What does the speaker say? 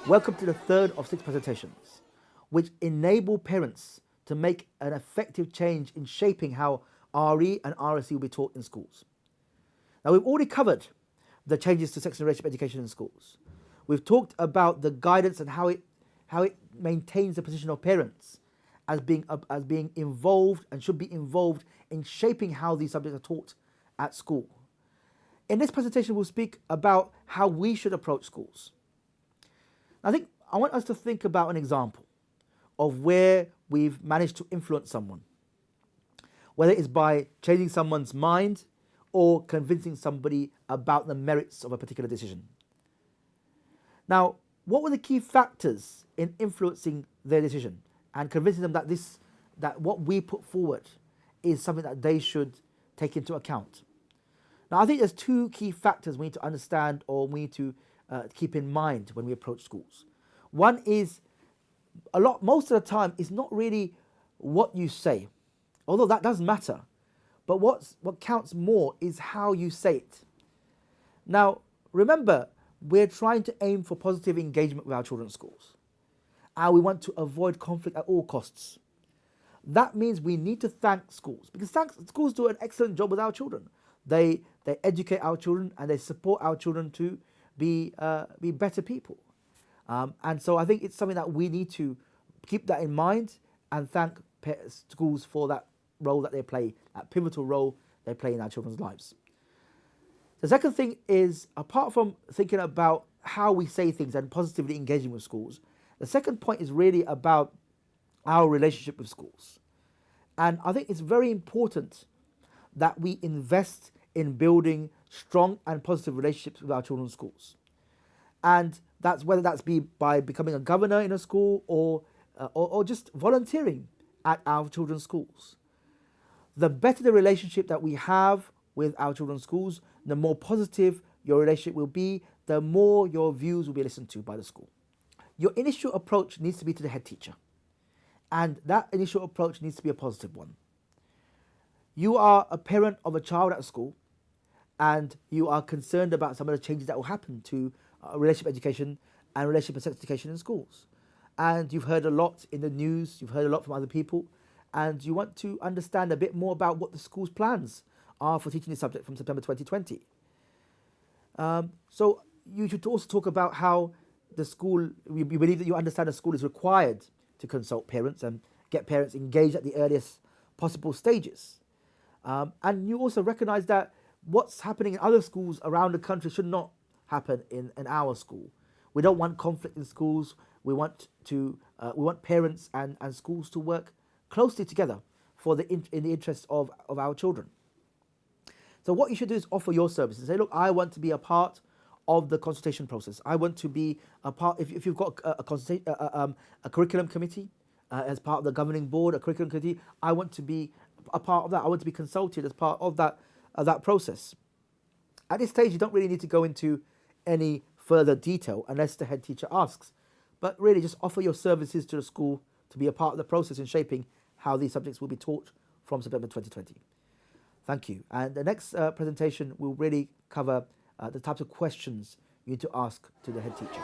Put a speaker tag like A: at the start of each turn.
A: Welcome to the third of 6 presentations, which enable parents to make an effective change in shaping how RE and RSE will be taught in schools. Now, we've already covered the changes to sex and relationship education in schools. We've talked about the guidance and how it maintains the position of parents as being involved and should be involved in shaping how these subjects are taught at school. In this presentation, we'll speak about how we should approach schools. I want us to think about an example of where we've managed to influence someone, whether it's by changing someone's mind or convincing somebody about the merits of a particular decision. Now, what were the key factors in influencing their decision and convincing them that what we put forward is something that they should take into account? Now, I think there's 2 key factors we need to understand or we need to keep in mind when we approach schools. One is most of the time, it's not really what you say, although that does matter. But what counts more is how you say it. Now, remember, we're trying to aim for positive engagement with our children's schools. And we want to avoid conflict at all costs. That means we need to thank schools, because schools do an excellent job with our children. They educate our children and they support our children to be better people. And so I think it's something that we need to keep that in mind and thank schools for that role that they play, that pivotal role they play in our children's lives. The second thing is, apart from thinking about how we say things and positively engaging with schools, the second point is really about our relationship with schools. And I think it's very important that we invest in building strong and positive relationships with our children's schools. And that's whether that's by becoming a governor in a school or just volunteering at our children's schools. The better the relationship that we have with our children's schools, the more positive your relationship will be, the more your views will be listened to by the school. Your initial approach needs to be to the head teacher, and that initial approach needs to be a positive one. You are a parent of a child at school, and you are concerned about some of the changes that will happen to relationship education and relationship and sex education in schools. And you've heard a lot in the news, you've heard a lot from other people, and you want to understand a bit more about what the school's plans are for teaching this subject from September 2020. So you should also talk about how the school, we believe that you understand the school is required to consult parents and get parents engaged at the earliest possible stages. And you also recognize that what's happening in other schools around the country should not happen in our school. We don't want conflict in schools. We want parents and schools to work closely together in the interest of our children. So what you should do is offer your services. Say, look, I want to be a part of the consultation process. I want to be a part. If you've got a curriculum committee as part of the governing board, a curriculum committee, I want to be a part of that. I want to be consulted as part of that process. At this stage, you don't really need to go into any further detail unless the head teacher asks. But really, just offer your services to the school to be a part of the process in shaping how these subjects will be taught from September 2020. Thank you. And the next presentation will really cover the types of questions you need to ask to the head teacher.